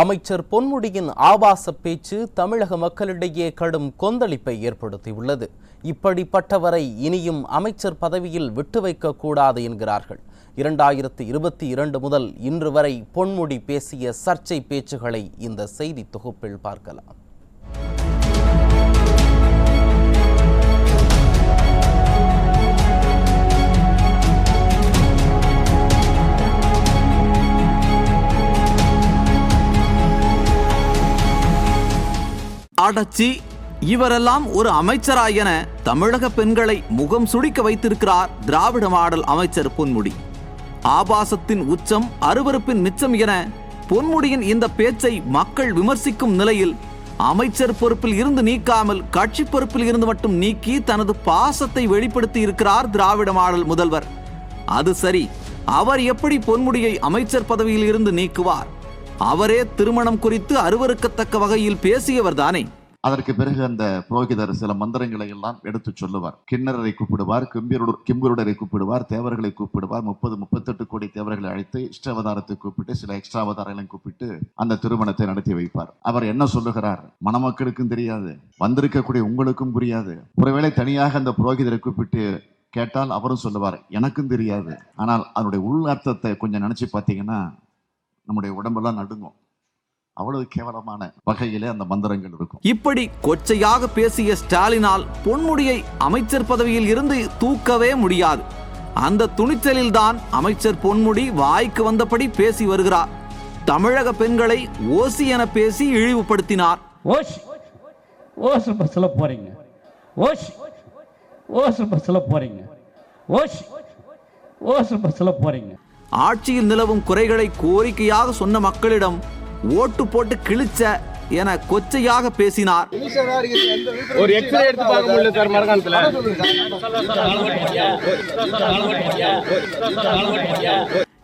அமைச்சர் பொன்முடியின் ஆபாச பேச்சு தமிழக மக்களிடையே கடும் கொந்தளிப்பை ஏற்படுத்தியுள்ளது. இப்படிப்பட்டவரை இனியும் அமைச்சர் பதவியில் விட்டு வைக்க கூடாது என்கிறார்கள். 2022 முதல் இன்று வரை பொன்முடி பேசிய சர்ச்சை பேச்சுகளை இந்த செய்தி தொகுப்பில் பார்க்கலாம். அடச்சி, இவரெல்லாம் ஒரு அமைச்சரா என தமிழக பெண்களை முகம் சுடிக்க வைத்திருக்கிறார் திராவிட மாடல் அமைச்சர் பொன்முடி. ஆபாசத்தின் உச்சம், அருவருப்பின் மிச்சம் என பொன்முடியின் இந்த பேச்சை மக்கள் விமர்சிக்கும் நிலையில் அமைச்சர் பொறுப்பில் இருந்து நீக்காமல் கட்சி பொறுப்பில் இருந்து மட்டும் நீக்கி தனது பாசத்தை வெளிப்படுத்தி இருக்கிறார் திராவிட மாடல் முதல்வர். அது சரி, அவர் எப்படி பொன்முடியை அமைச்சர் பதவியில் இருந்து நீக்குவார்? அவரே திருமணம் குறித்து அருவருக்கத்தக்க வகையில் பேசியவர் தானே. அதற்கு பிறகு அந்த புரோகிதர் சில மந்திரங்களை எல்லாம் எடுத்து சொல்லுவார். கிண்ணறரை கூப்பிடுவார், கிம்புருடரை கூப்பிடுவார், தேவர்களை கூப்பிடுவார். 30-38 கோடி தேவர்களை அழைத்து இஷ்டாவதாரத்தை கூப்பிட்டு சில எக்ஸ்ட்ரா அவதாரங்களையும் கூப்பிட்டு அந்த திருமணத்தை நடத்தி வைப்பார். அவர் என்ன சொல்லுகிறார்? மணமக்களுக்கும் தெரியாது, வந்திருக்கக்கூடிய உங்களுக்கும் புரியாது. ஒருவேளை தனியாக அந்த புரோகிதரை கூப்பிட்டு கேட்டால் அவரும் சொல்லுவார், எனக்கும் தெரியாது. ஆனால் அதனுடைய உள் அர்த்தத்தை கொஞ்சம் நினைச்சு பார்த்தீங்கன்னா நம்முடைய உடம்பெல்லாம் நடுங்கும். அவ்வளவு கேவலமான வகையிலே அந்த மந்திரங்கள் இருக்கும். இப்படி கொச்சையாக பேசிய ஸ்டாலினால் பொன்முடியை அமைச்சர் பதவியில் இருந்து தூக்கவே முடியாது. அந்த துணிச்சலில் தான் அமைச்சர் பொன்முடி வாய்க்கு வந்தபடி பேசி வருகிறார். தமிழக பெண்களை ஓசி என பேசி இழிவுபடுத்தினார். ஓஸ் பஸ்ல போறீங்க, ஓஸ் பஸ்ல போறீங்க, ஓஸ் பஸ்ல போறீங்க. ஆட்சியில் நிலவும் குறைகளை கோரிக்கையாக சொன்ன மக்களிடம் ஓட்டு போட்டு கிழிச்ச என கொச்சையாக பேசினார்.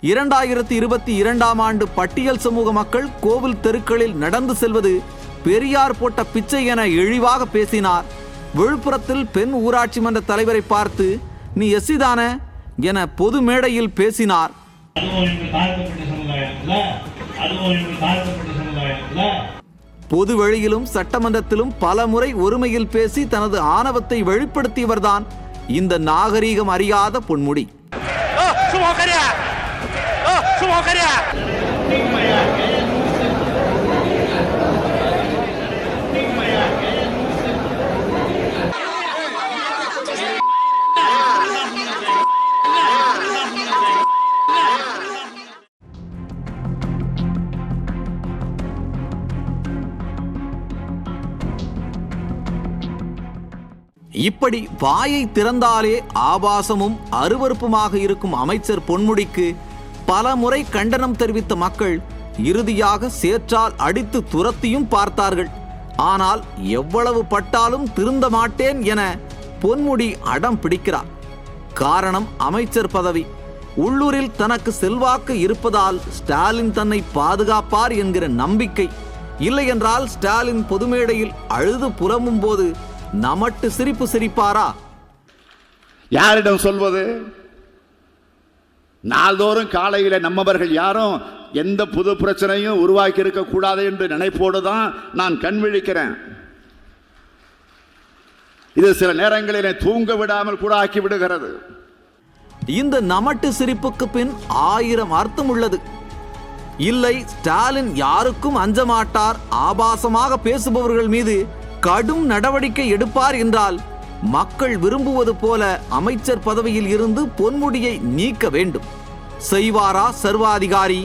2022 ஆண்டு பட்டியல் சமூக மக்கள் கோவில் தெருக்களில் நடந்து செல்வது பெரியார் போட்ட பிச்சை என இழிவாக பேசினார். விழுப்புரத்தில் பெண் ஊராட்சி மன்ற தலைவரை பார்த்து நீ எஸ்சி தானே என பொது மேடையில் பேசினார். பொது வெளியிலும் சட்டமன்றத்திலும் பல முறை ஒருமையில் பேசி தனது ஆணவத்தை வெளிப்படுத்தியவர்தான் இந்த நாகரீகம் அறியாத பொன்முடி. இப்படி வாயை திறந்தாலே ஆபாசமும் அருவருப்புமாக இருக்கும் அமைச்சர் பொன்முடிக்கு பல முறை கண்டனம் தெரிவித்த மக்கள் இறுதியாக சேற்றால் அடித்து துரத்தியும் பார்த்தார்கள். ஆனால் எவ்வளவு பட்டாலும் திருந்த மாட்டேன் என பொன்முடி அடம் பிடிக்கிறார். காரணம் அமைச்சர் பதவி. உள்ளூரில் தனக்கு செல்வாக்கு இருப்பதால் ஸ்டாலின் தன்னை பாதுகாப்பார் என்கிற நம்பிக்கை. இல்லை என்றால் ஸ்டாலின் பொதுமேடையில் அழுது புலம்பும் போது நமட்டு சிரிப்பு சிரிப்பாரா? யாரிடம் சொல்வது? நாள்தோறும் காலையில் நம்மவர்கள் யாரும் எந்த புது பிரச்சனையும் உருவாக்கி இருக்க கூடாது என்று நினைப்போடு தான் நான் கண் விழிக்கிறேன். இது சில நேரங்களில் தூங்க விடாமல் கூட ஆக்கி விடுகிறது. இந்த நமட்டு சிரிப்புக்கு பின் 1000 அர்த்தம் உள்ளது. இல்லை, ஸ்டாலின் யாருக்கும் அஞ்ச மாட்டார், ஆபாசமாக பேசுபவர்கள் மீது கடும் நடவடிக்கை எடுப்பார் என்றால் மக்கள் விரும்புவது போல அமைச்சர் பதவியில் இருந்து பொன்முடியை நீக்க வேண்டும். செய்வாரா சர்வாதிகாரி?